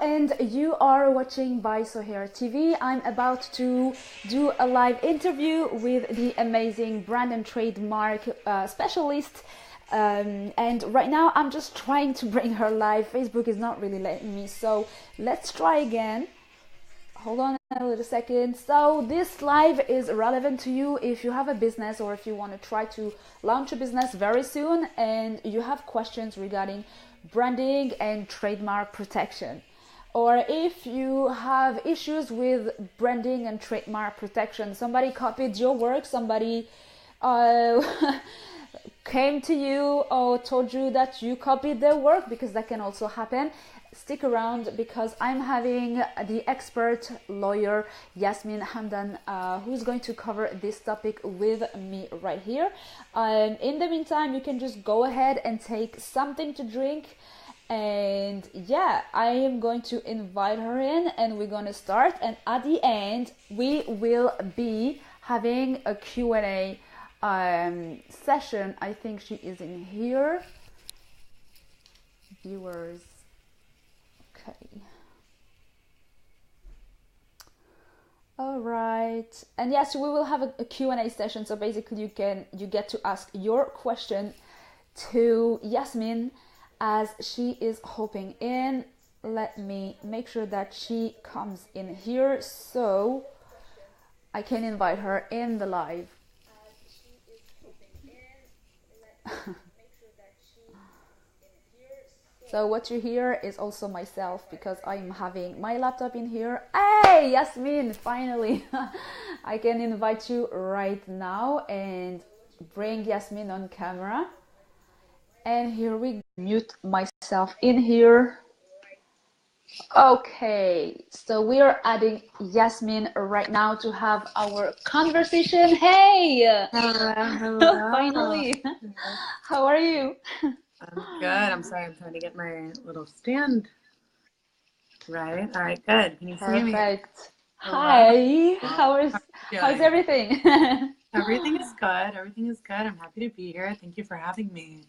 and you are watching by Soheir TV. I'm about to do a live interview with the amazing brand and trademark specialist. And right now I'm just trying to bring her live. Facebook is not really letting me, so let's try again. Hold on a little second. So this live is relevant to you if you have a business or if you want to try to launch a business very soon and you have questions regarding branding and trademark protection. Or if you have issues with branding and trademark protection, somebody copied your work, somebody came to you or told you that you copied their work, because that can also happen. Stick around because I'm having the expert lawyer Yasmin Hamdan who's going to cover this topic with me right here. In the meantime, you can just go ahead and take something to drink, and yeah, I am going to invite her in and we're going to start, and at the end we will be having a Q&A session. I think she is in here. Viewers. Okay. All right. And yes, we will have a Q&A session. So basically you get to ask your question to Yasmin as she is hopping in. Let me make sure that she comes in here so I can invite her in the live. So what you hear is also myself, because I'm having my laptop in here. Hey, Yasmin, finally. I can invite you right now and bring Yasmin on camera. And here we mute myself in here. Okay, so we are adding Yasmin right now to have our conversation. Hey! Hello. Finally. How are you? I'm good. I'm sorry. I'm trying to get my little stand right. All right, good. Can you see me? Perfect. Hello. Hi. How's everything? Everything is good. Everything is good. I'm happy to be here. Thank you for having me.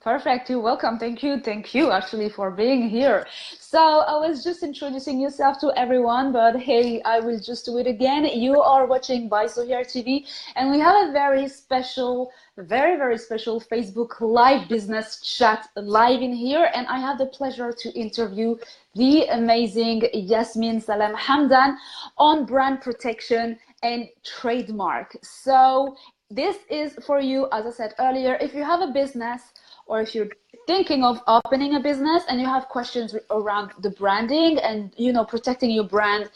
Perfect. You're welcome. Thank you actually for being here. So I was just introducing yourself to everyone, but hey, I will just do it again. You are watching by Soheir TV, and we have a very special, very special Facebook live business chat live in here, and I have the pleasure to interview the amazing Yasmin Salam Hamdan on brand protection and trademark. So this is for you, as I said earlier, if you have a business, or if you're thinking of opening a business and you have questions around the branding and, you know, protecting your brand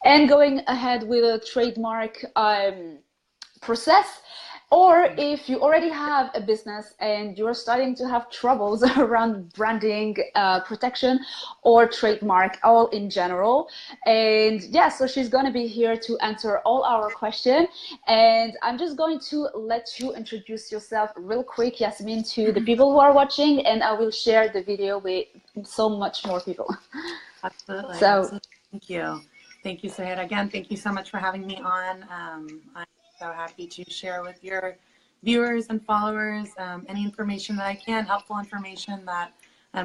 and going ahead with a trademark process, or if you already have a business and you're starting to have troubles around branding, protection, or trademark, all in general. And yeah, so she's going to be here to answer all our questions. And I'm just going to let you introduce yourself real quick, Yasmin, to the people who are watching, and I will share the video with so much more people. Absolutely. So, absolutely. Thank you. Thank you, Soheir. Again, thank you so much for having me on. I'm so happy to share with your viewers and followers any information that I can, helpful information that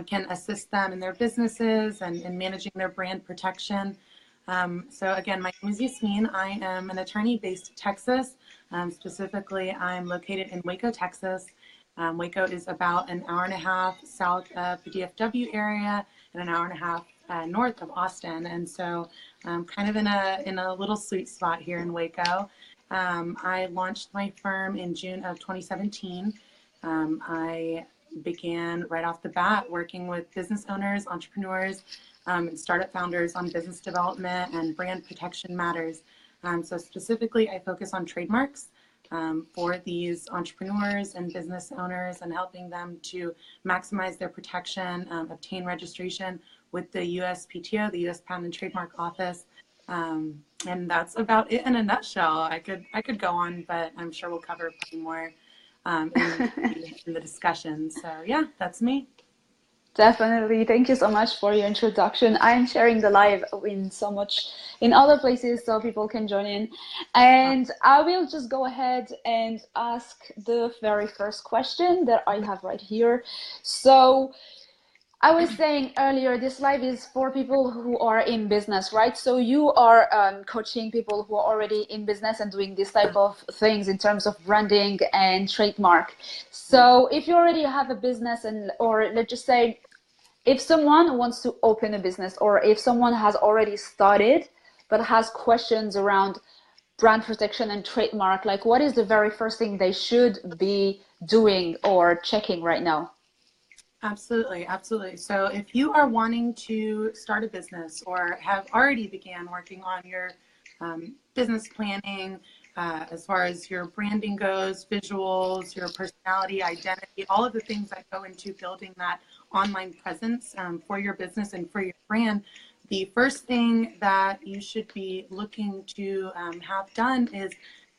can assist them in their businesses and in managing their brand protection. So again, my name is Yasmin. I am an attorney based in Texas. Specifically, I'm located in Waco, Texas. Waco is about an hour and a half south of the DFW area and an hour and a half north of Austin. And so I'm kind of in a little sweet spot here in Waco. I launched my firm in June of 2017. I began right off the bat working with business owners, entrepreneurs, and startup founders on business development and brand protection matters. So specifically, I focus on trademarks for these entrepreneurs and business owners and helping them to maximize their protection, obtain registration with the USPTO, the U.S. Patent and Trademark Office. And that's about it in a nutshell. I could go on, but I'm sure we'll cover plenty more in the discussion. So yeah, that's me. Definitely. Thank you so much for your introduction. I'm sharing the live in other places so people can join in. And I will just go ahead and ask the very first question that I have right here. So I was saying earlier, this live is for people who are in business, right? So you are coaching people who are already in business and doing this type of things in terms of branding and trademark. So if you already have a business and, or let's just say, if someone wants to open a business or if someone has already started but has questions around brand protection and trademark, like what is the very first thing they should be doing or checking right now? Absolutely, absolutely. So if you are wanting to start a business or have already began working on your business planning, as far as your branding goes, visuals, your personality, identity, all of the things that go into building that online presence for your business and for your brand, the first thing that you should be looking to have done is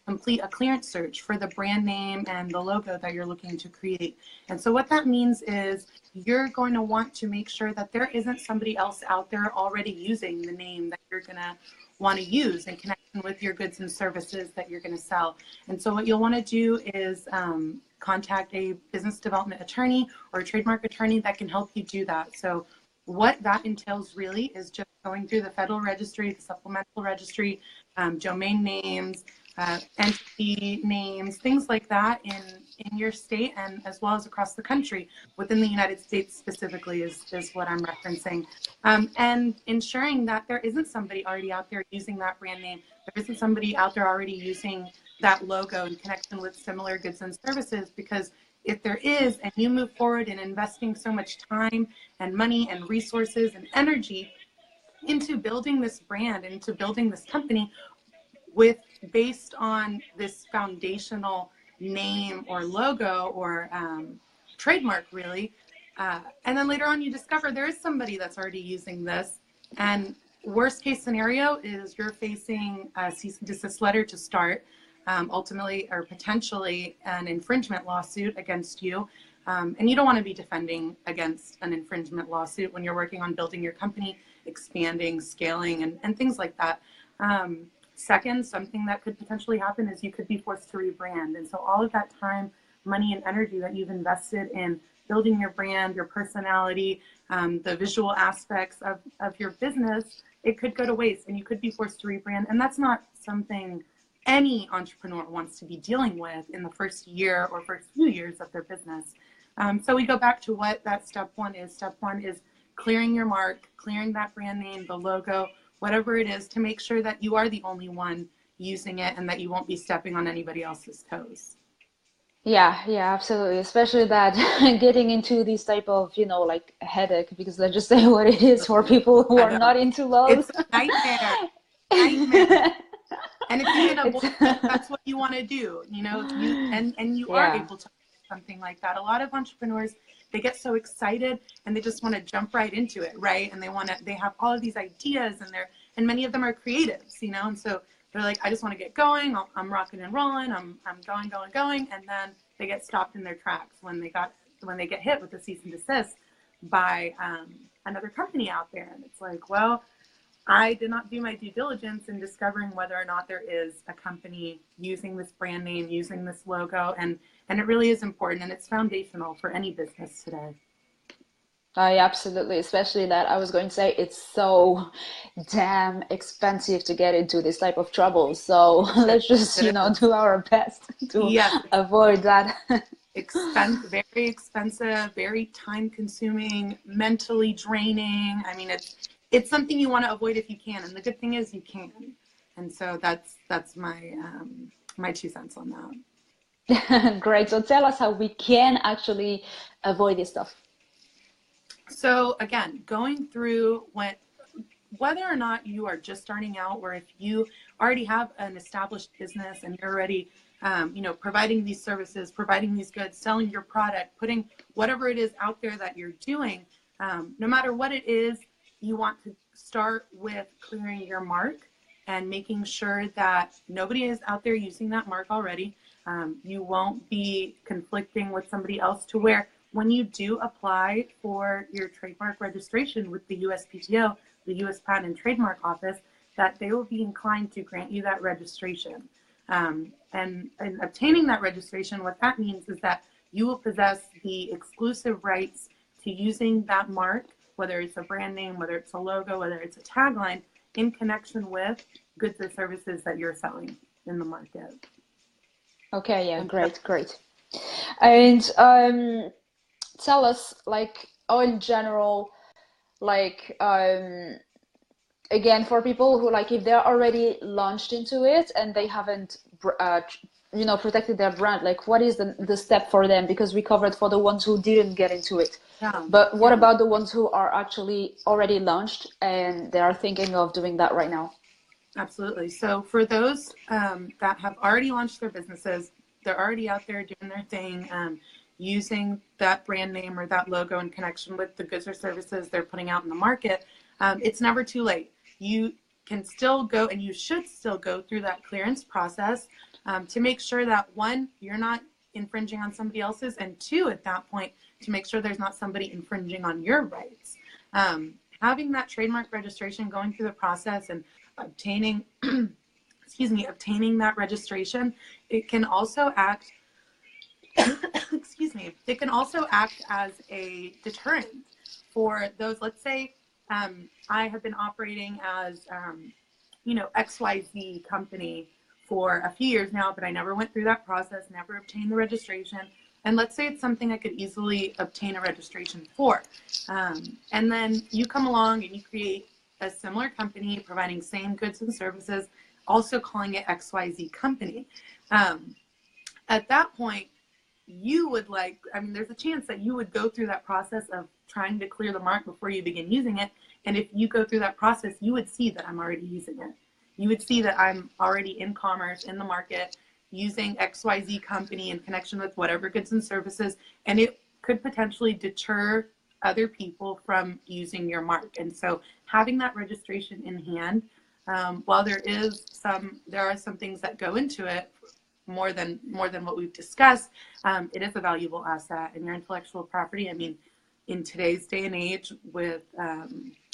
complete a clearance search for the brand name and the logo that you're looking to create. And so what that means is you're going to want to make sure that there isn't somebody else out there already using the name that you're going to want to use in connection with your goods and services that you're going to sell. And so what you'll want to do is contact a business development attorney or a trademark attorney that can help you do that. So what that entails really is just going through the federal registry, the supplemental registry, domain names, entity names, things like that in your state and as well as across the country. Within the United States specifically is what I'm referencing. And ensuring that there isn't somebody already out there using that brand name. There isn't somebody out there already using that logo in connection with similar goods and services, because if there is, and you move forward in investing so much time and money and resources and energy into building this brand, into building this company, with based on this foundational name or logo or trademark really, and then later on you discover there is somebody that's already using this, and worst case scenario is you're facing a cease and desist letter to start, ultimately or potentially an infringement lawsuit against you, and you don't want to be defending against an infringement lawsuit when you're working on building your company, expanding, scaling, and things like that. Second, something that could potentially happen is you could be forced to rebrand. And so all of that time, money, and energy that you've invested in building your brand, your personality, the visual aspects of your business, it could go to waste and you could be forced to rebrand. And that's not something any entrepreneur wants to be dealing with in the first year or first few years of their business. So we go back to what that step one is. Step one is clearing your mark, clearing that brand name, the logo, whatever it is, to make sure that you are the only one using it and that you won't be stepping on anybody else's toes. Yeah, absolutely. Especially that getting into these type of, like headache, because let's just say what it is for people who I are know. not into laws. It's a nightmare. Nightmare. And if you can avoid it, that's what you want to do, and you are Yeah. able to do something like that. A lot of entrepreneurs, they get so excited and they just want to jump right into it, right? And they have all of these ideas, and many of them are creatives, and so they're like, I just want to get going. I'm rocking and rolling. I'm going, and then they get stopped in their tracks when they get hit with a cease and desist by another company out there, and it's like, well, I did not do my due diligence in discovering whether or not there is a company using this brand name, using this logo, and it really is important, and it's foundational for any business today. I absolutely, especially that I was going to say it's so damn expensive to get into this type of trouble. So let's just, It is. do our best to Yes, avoid that. very expensive, very time consuming, mentally draining. I mean, it's something you want to avoid if you can, and the good thing is you can. And so that's my my 2 cents on that. Great. So tell us how we can actually avoid this stuff. So again, going through whether or not you are just starting out, or if you already have an established business and you're already, providing these services, providing these goods, selling your product, putting whatever it is out there that you're doing, no matter what it is, you want to start with clearing your mark and making sure that nobody is out there using that mark already. You won't be conflicting with somebody else, to where when you do apply for your trademark registration with the USPTO, the U.S. Patent and Trademark Office, that they will be inclined to grant you that registration. And obtaining that registration, what that means is that you will possess the exclusive rights to using that mark, whether it's a brand name, whether it's a logo, whether it's a tagline, in connection with goods or services that you're selling in the market. Okay, yeah, great. And tell us, like, in general, like, again, for people who, like, if they're already launched into it and they haven't, protected their brand, like, what is the step for them? Because we covered for the ones who didn't get into it. Yeah. But what about the ones who are actually already launched and they are thinking of doing that right now? Absolutely. So for those that have already launched their businesses, they're already out there doing their thing, using that brand name or that logo in connection with the goods or services they're putting out in the market, it's never too late. You can still go, and you should still go through that clearance process to make sure that, one, you're not infringing on somebody else's, and two, at that point, to make sure there's not somebody infringing on your rights. Having that trademark registration, going through the process and obtaining obtaining that registration, it can also act it can also act as a deterrent for those. Let's say I have been operating as XYZ company for a few years now, but I never went through that process, never obtained the registration. And let's say it's something I could easily obtain a registration for. And then you come along and you create a similar company providing same goods and services, also calling it XYZ company. At that point, you would there's a chance that you would go through that process of trying to clear the mark before you begin using it. And if you go through that process, you would see that I'm already using it. You would see that I'm already in commerce, in the market, using XYZ company in connection with whatever goods and services, and it could potentially deter other people from using your mark. And so having that registration in hand, while there are some things that go into it, more than what we've discussed, it is a valuable asset. And your intellectual property, I mean, in today's day and age with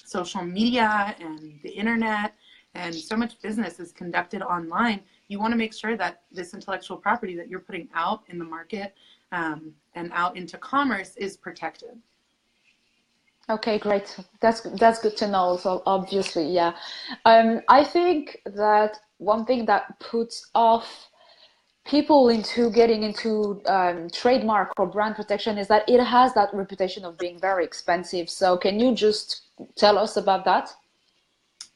social media and the internet, and so much business is conducted online, you want to make sure that this intellectual property that you're putting out in the market and out into commerce is protected. Okay, great. That's good to know. So obviously, yeah. I think that one thing that puts off people into getting into trademark or brand protection is that it has that reputation of being very expensive. So can you just tell us about that?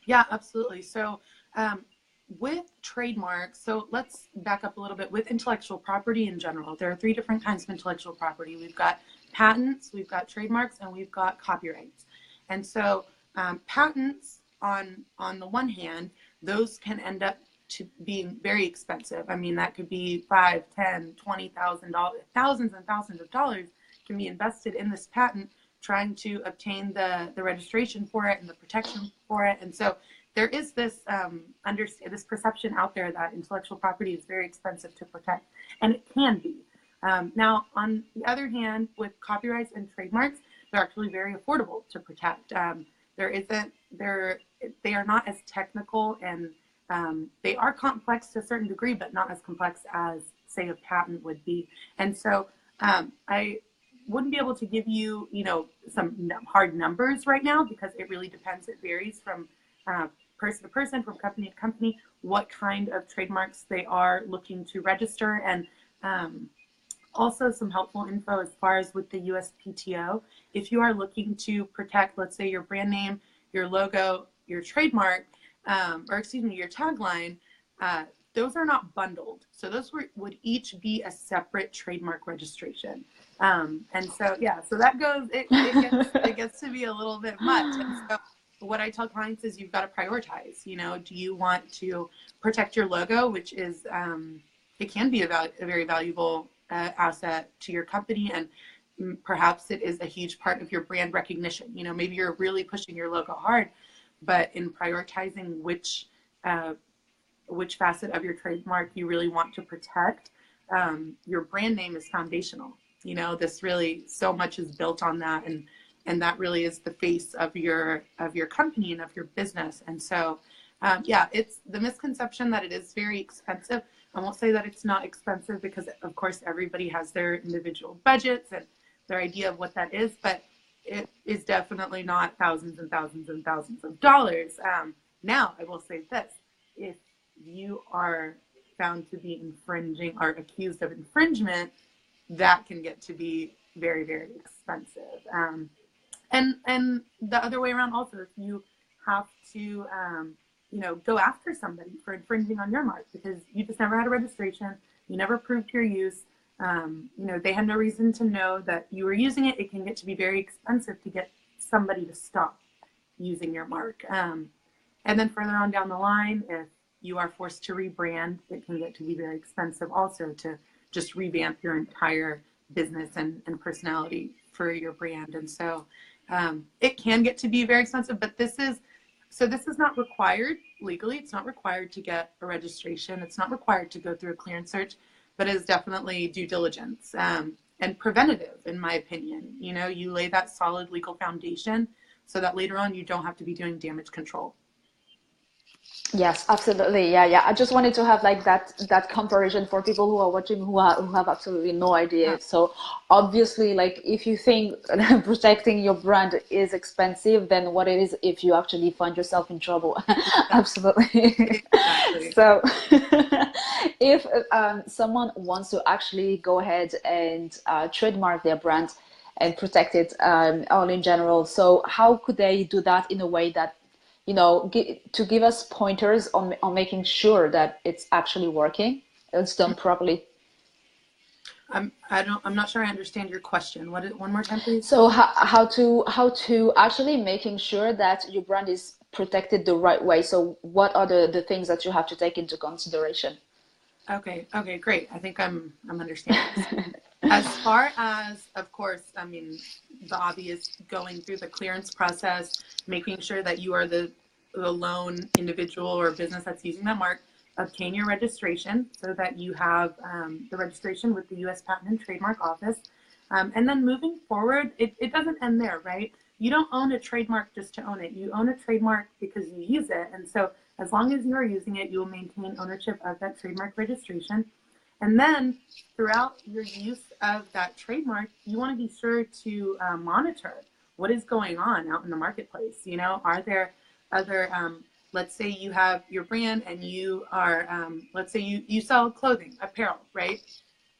Yeah, absolutely. So with trademarks, so let's back up a little bit. With intellectual property in general, there are three different kinds of intellectual property. We've got patents, we've got trademarks, and we've got copyrights. And so patents, on the one hand, those can end up to being very expensive. I mean, that could be $5,000, $10,000, $20,000, thousands and thousands of dollars can be invested in this patent, trying to obtain the registration for it and the protection for it. And so there is this this perception out there that intellectual property is very expensive to protect, and it can be. Now, on the other hand, with copyrights and trademarks, they're actually very affordable to protect. They are not as technical, and they are complex to a certain degree, but not as complex as, say, a patent would be. And so I wouldn't be able to give you, some hard numbers right now, because it really depends. It varies from person to person, from company to company, what kind of trademarks they are looking to register. And also some helpful info as far as with the USPTO. If you are looking to protect, let's say, your brand name, your logo, your trademark, your tagline, those are not bundled. So those would each be a separate trademark registration. And so, yeah, so that goes, it gets to be a little bit much. And so what I tell clients is you've got to prioritize. Do you want to protect your logo, which is, it can be a very valuable asset to your company, and perhaps it is a huge part of your brand recognition. Maybe you're really pushing your logo hard, but in prioritizing which facet of your trademark you really want to protect, your brand name is foundational. This really, so much is built on that, and that really is the face of your company and of your business. And so, yeah, it's the misconception that it is very expensive. I won't say that it's not expensive, because of course everybody has their individual budgets and their idea of what that is, but it is definitely not thousands and thousands and thousands of dollars. Now, I will say this: if you are found to be infringing or accused of infringement, that can get to be very, very expensive. And the other way around also, if you have to, go after somebody for infringing on your mark because you just never had a registration, you never proved your use, they had no reason to know that you were using it, it can get to be very expensive to get somebody to stop using your mark. And then further on down the line, if you are forced to rebrand, it can get to be very expensive also to just revamp your entire business and personality for your brand. And so it can get to be very expensive, but this is not required legally. It's not required to get a registration. It's not required to go through a clearance search, but it is definitely due diligence and preventative, in my opinion. You lay that solid legal foundation so that later on you don't have to be doing damage control. Yes, absolutely. Yeah. I just wanted to have like that comparison for people who are watching who have absolutely no idea. So obviously, like if you think protecting your brand is expensive, then what it is if you actually find yourself in trouble. Absolutely. Exactly. So if someone wants to actually go ahead and trademark their brand and protect it all in general, so how could they do that in a way that to give us pointers on making sure that it's actually working, it's done properly? I'm not sure I understand your question. One more time, please? So how to actually making sure that your brand is protected the right way. So what are the things that you have to take into consideration? Okay, great. I think I'm understanding. As far as, of course, the obvious, going through the clearance process, making sure that you are the lone individual or business that's using that mark, obtain your registration so that you have the registration with the U.S. Patent and Trademark Office. And then moving forward, it doesn't end there, right? You don't own a trademark just to own it. You own a trademark because you use it. And so as long as you are using it, you will maintain ownership of that trademark registration. And then throughout your use of that trademark, you want to be sure to monitor what is going on out in the marketplace. Are there other, let's say you have your brand and you are, let's say you sell clothing, apparel, right?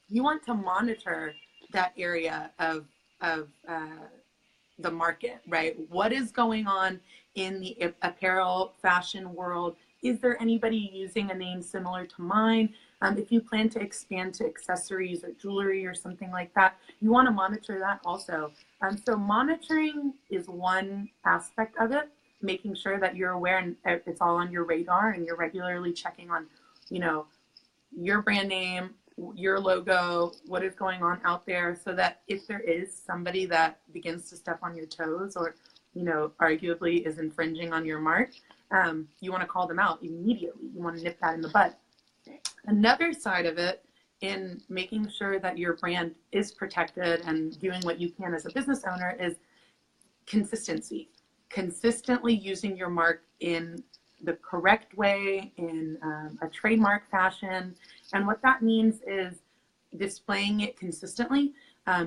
You want to monitor that area of the market, right? What is going on in the apparel fashion world? Is there anybody using a name similar to mine? If you plan to expand to accessories or jewelry or something like that, you want to monitor that also. So monitoring is one aspect of it, making sure that you're aware and it's all on your radar and you're regularly checking on, your brand name, your logo, what is going on out there, so that if there is somebody that begins to step on your toes or, arguably is infringing on your mark, you want to call them out immediately. You want to nip that in the bud. Another side of it, in making sure that your brand is protected and doing what you can as a business owner, is consistency. Consistently using your mark in the correct way, in a trademark fashion. And what that means is displaying it consistently,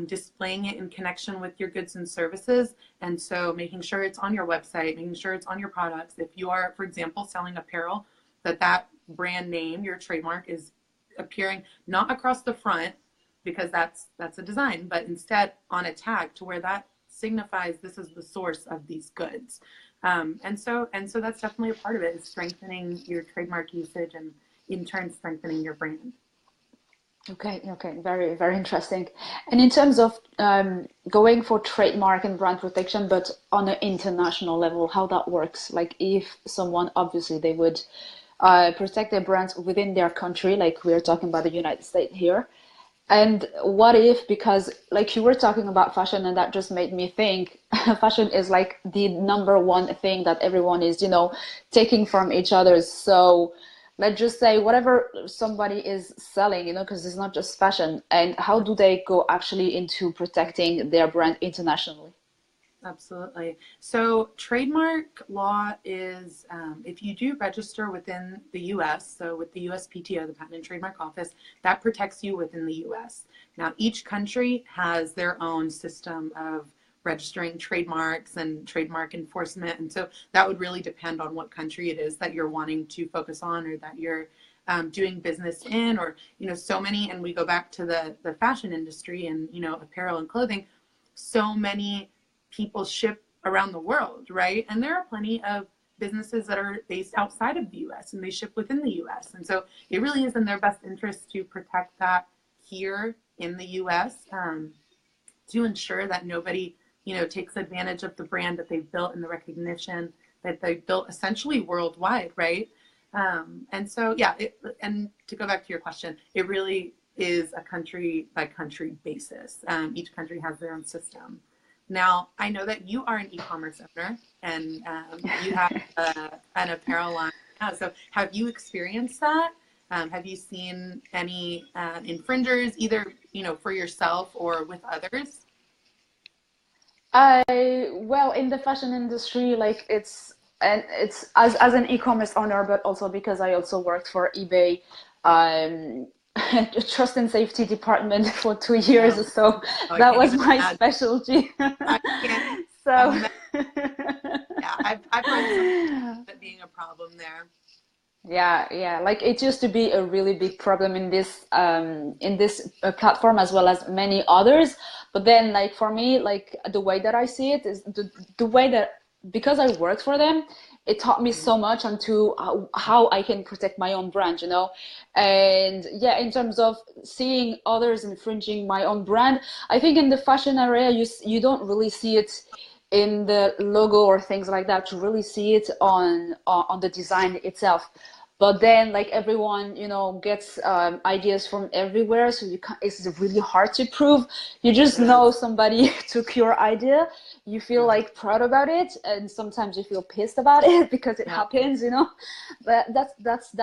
displaying it in connection with your goods and services. And so making sure it's on your website, making sure it's on your products. If you are, for example, selling apparel, that brand name, your trademark, is appearing not across the front because that's a design, but instead on a tag to where that signifies this is the source of these goods. And so that's definitely a part of it, is strengthening your trademark usage and in turn strengthening your brand. Okay, very, very interesting. And in terms of going for trademark and brand protection, but on an international level, how that works? Like if someone, obviously they would protect their brands within their country, like we're talking about the United States here. And what if, because like you were talking about fashion, and that just made me think fashion is like the number one thing that everyone is, taking from each other. So let's just say whatever somebody is selling, because it's not just fashion. And how do they go actually into protecting their brand internationally? Absolutely. So trademark law is, if you do register within the U.S., so with the USPTO, the Patent and Trademark Office, that protects you within the U.S. Now, each country has their own system of registering trademarks and trademark enforcement. And so that would really depend on what country it is that you're wanting to focus on, or that you're doing business in, or, you know, so many, and we go back to the fashion industry and, you know, apparel and clothing, so many people ship around the world, right? And there are plenty of businesses that are based outside of the US and they ship within the US. And so it really is in their best interest to protect that here in the US, to ensure that nobody, you know, takes advantage of the brand that they've built and the recognition that they've built essentially worldwide, right? And so, yeah, and to go back to your question, it really is a country by country basis. Each country has their own system. Now, I know that you are an e-commerce owner, and you have an apparel line now. So have you experienced that? Have you seen any infringers, either, you know, for yourself or with others? Well, in the fashion industry, like it's as an e-commerce owner, but also because I also worked for eBay, um, trust and safety department for 2 years, Yeah. so Oh, I that can't was even my imagine. specialty. I can't So imagine. Yeah, I've heard some that being a problem there. yeah, like it used to be a really big problem in this platform as well as many others. But then, like for me, like the way that I see it is the way that, because I worked for them, it taught me so much onto how I can protect my own brand, you know. And yeah, in terms of seeing others infringing my own brand, I think in the fashion area, you don't really see it in the logo or things like that. To really see it on the design itself. But then, like everyone, you know, gets ideas from everywhere, so you can't, it's really hard to prove. You just It is. know somebody took your idea. You feel Yeah. like proud about it, and sometimes you feel pissed about it because it Yeah. happens, you know. But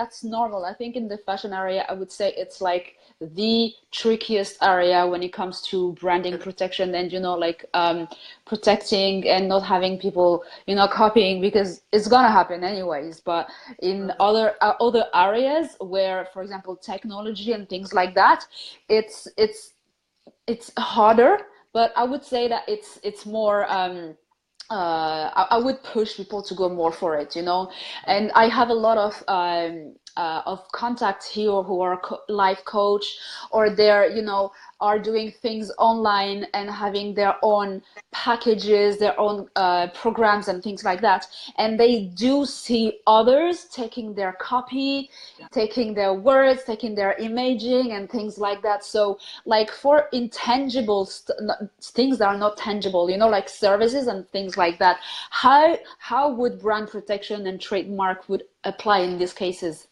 that's normal. I think in the fashion area, I would say it's like the trickiest area when it comes to branding protection, and, you know, like protecting and not having people, you know, copying, because it's gonna happen anyways. But in other areas where, for example, technology and things like that, it's harder. But I would say that it's more I would push people to go more for it, you know. And I have a lot of contacts here who are life coach, or they're, you know, are doing things online and having their own packages, their own programs and things like that. And they do see others taking their copy, taking their words, taking their imaging and things like that. So like for intangible things that are not tangible, you know, like services and things like that, how would brand protection and trademark would apply in these cases?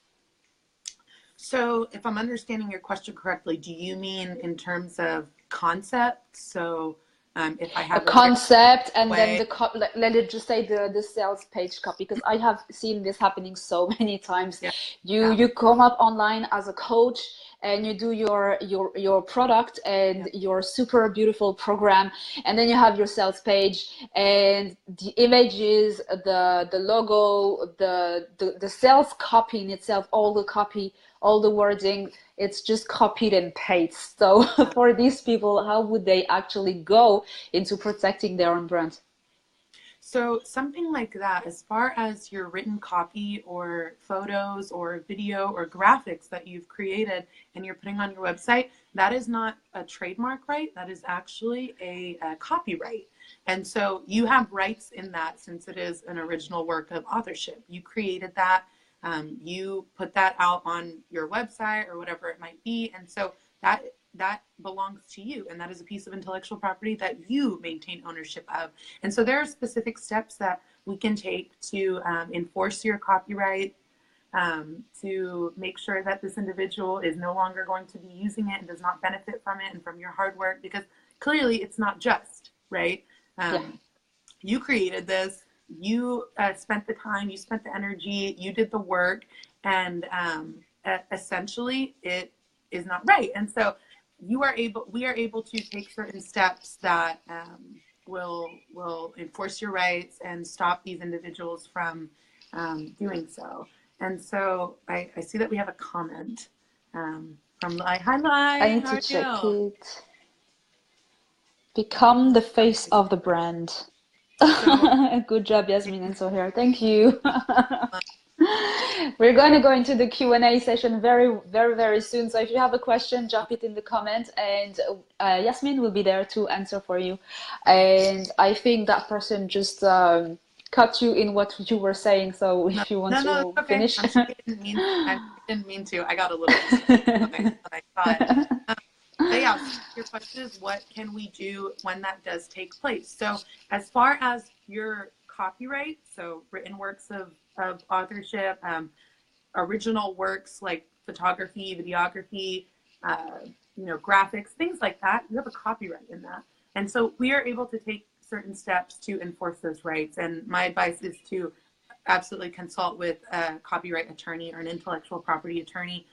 So if I'm understanding your question correctly, do you mean in terms of concept? So if I A have a very concept, and then way, the let it just say the sales page copy, because I have seen this happening so many times. yeah, you yeah, you come up online as a coach, and you do your product yeah, and your super beautiful program, and then you have your sales page, and the images, the logo, the sales copy in itself, all the copy, all the wording, it's just copied and paste. So yeah. for these people, how would they actually go into protecting their own brand? So something like that, as far as your written copy or photos or video or graphics that you've created and you're putting on your website, that is not a trademark right. That is actually a copyright. And so you have rights in that, since it is an original work of authorship. You created that, you put that out on your website or whatever it might be. And so that belongs to you, and that is a piece of intellectual property that you maintain ownership of. And so there are specific steps that we can take to enforce your copyright, to make sure that this individual is no longer going to be using it and does not benefit from it and from your hard work, because clearly it's not just, right? Yeah. You created this, you spent the time, you spent the energy, you did the work, and essentially it is not right. And so we are able to take certain steps that will enforce your rights and stop these individuals from doing so. And so I see that we have a comment from Lai. Hi, I Lai. need How to are check you? it. Become the face of the brand. So Good job, Yasmin and Soheir. Thank you. We're going to go into the Q&A session very, very, very soon. So if you have a question, drop it in the comments, and Yasmin will be there to answer for you. And I think that person just cut you in what you were saying. So if you want no, it's to okay. finish. I'm sorry, I didn't mean to. I got a little when I saw it. But yeah, so your question is, what can we do when that does take place? So as far as your copyright, so written works of authorship, original works like photography, videography, graphics, things like that, you have a copyright in that. And so we are able to take certain steps to enforce those rights. And my advice is to absolutely consult with a copyright attorney or an intellectual property attorney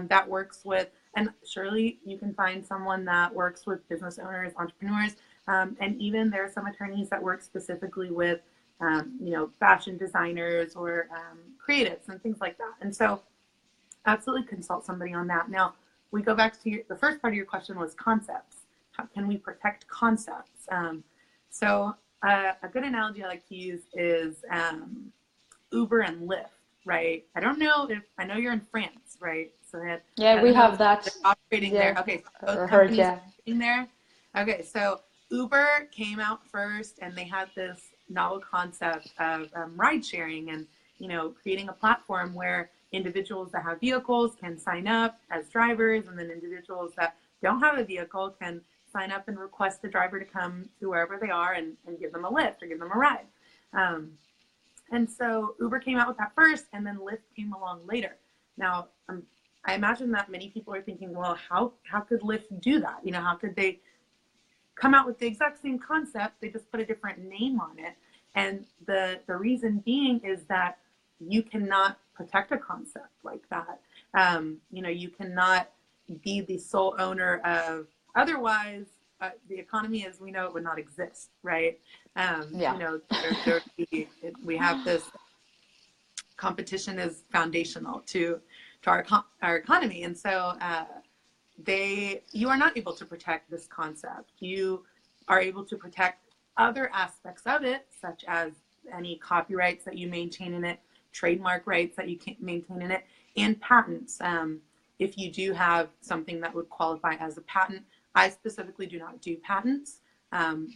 that works with, and surely you can find someone that works with business owners, entrepreneurs, and even there are some attorneys that work specifically with fashion designers or creatives and things like that. And so absolutely consult somebody on that. Now, we go back to the first part of your question was concepts. How can we protect concepts? So a good analogy I like to use is Uber and Lyft, right? I know you're in France, right? So Yeah, we have that. Operating there. Okay, so both companies are operating there. Okay, so Uber came out first, and they had this novel concept of ride sharing, and creating a platform where individuals that have vehicles can sign up as drivers, and then individuals that don't have a vehicle can sign up and request the driver to come to wherever they are and give them a lift or give them a ride. And so Uber came out with that first, and then Lyft came along later. Now, I imagine that many people are thinking, well, how could Lyft do that? How could they come out with the exact same concept? They just put a different name on it. And the reason being is that you cannot protect a concept like that. You cannot be the sole owner of, otherwise the economy as we know it would not exist, right? We have this competition is foundational to our economy. And so you are not able to protect this concept. You are able to protect other aspects of it, such as any copyrights that you maintain in it, trademark rights that you can maintain in it, and patents. If you do have something that would qualify as a patent, I specifically do not do patents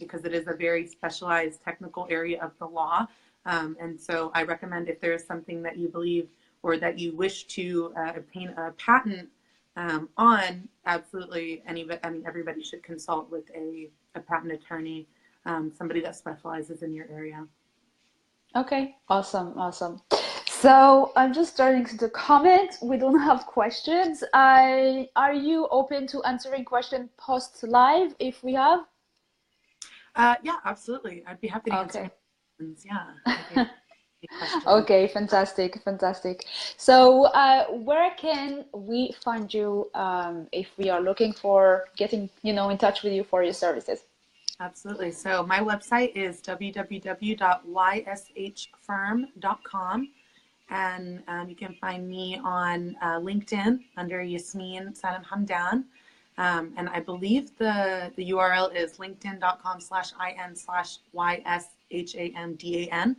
because it is a very specialized technical area of the law. And so I recommend if there is something that you believe or that you wish to obtain a patent on, absolutely, everybody should consult with a patent attorney, somebody that specializes in your area. Okay, awesome. So I'm just starting to comment. We don't have questions. Are you open to answering question post live if we have? Yeah, absolutely. I'd be happy to answer questions. Yeah. Okay, fantastic. So where can we find you if we are looking for getting in touch with you for your services? Absolutely. So my website is www.yshfirm.com, and you can find me on LinkedIn under Yasmin Sanam Hamdan. And I believe the URL is linkedin.com/in/YSHAMDAN.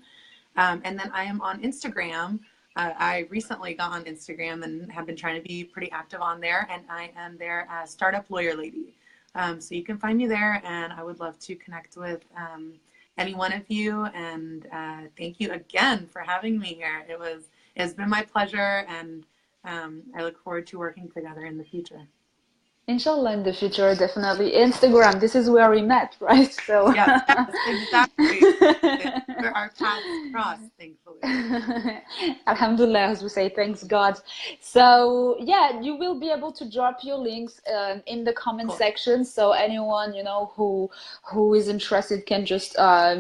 And then I am on Instagram. I recently got on Instagram and have been trying to be pretty active on there. And I am there as Startup Lawyer Lady. So you can find me there, and I would love to connect with any one of you. And thank you again for having me here. It's been my pleasure, and I look forward to working together in the future. Inshallah, in the future, definitely. Instagram, this is where we met, right? So yes, exactly. Where our paths crossed, thankfully. Alhamdulillah, as we say, thanks God. So yeah, you will be able to drop your links in the comment section, so anyone who is interested can just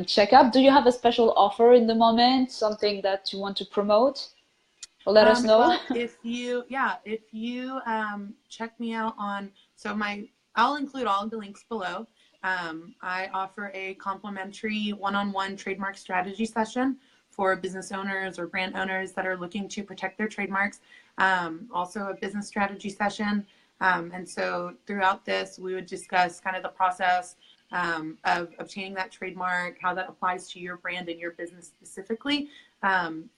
check out. Do you have a special offer in the moment, something that you want to promote? Let us know. Well, if you check me out on, I'll include all of the links below. I offer a complimentary one-on-one trademark strategy session for business owners or brand owners that are looking to protect their trademarks. Also a business strategy session. And so throughout this, we would discuss kind of the process of obtaining that trademark, how that applies to your brand and your business specifically, and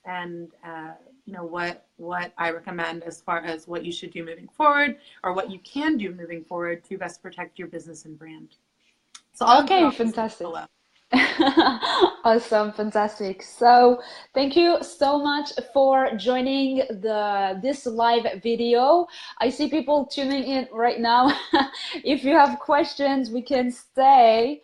what I recommend as far as what you should do moving forward, or what you can do moving forward to best protect your business and brand. So I'll include Okay, all these links fantastic. below. Awesome, fantastic. So thank you so much for joining this live video. I see people tuning in right now. If you have questions, we can stay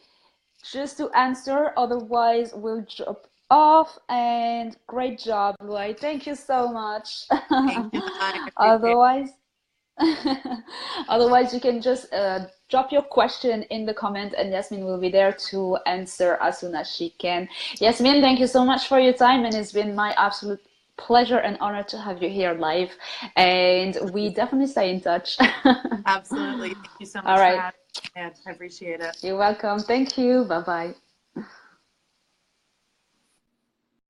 just to answer. Otherwise, we'll drop off. And great job, Luai. Thank you so much. Thank you, I appreciate it. Otherwise, otherwise, you can just drop your question in the comment, and Yasmin will be there to answer as soon as she can. Yasmin, thank you so much for your time, and it's been my absolute pleasure and honor to have you here live. And we definitely stay in touch. Absolutely. Thank you so All much for right. having me. I appreciate it. You're welcome. Thank you. Bye-bye.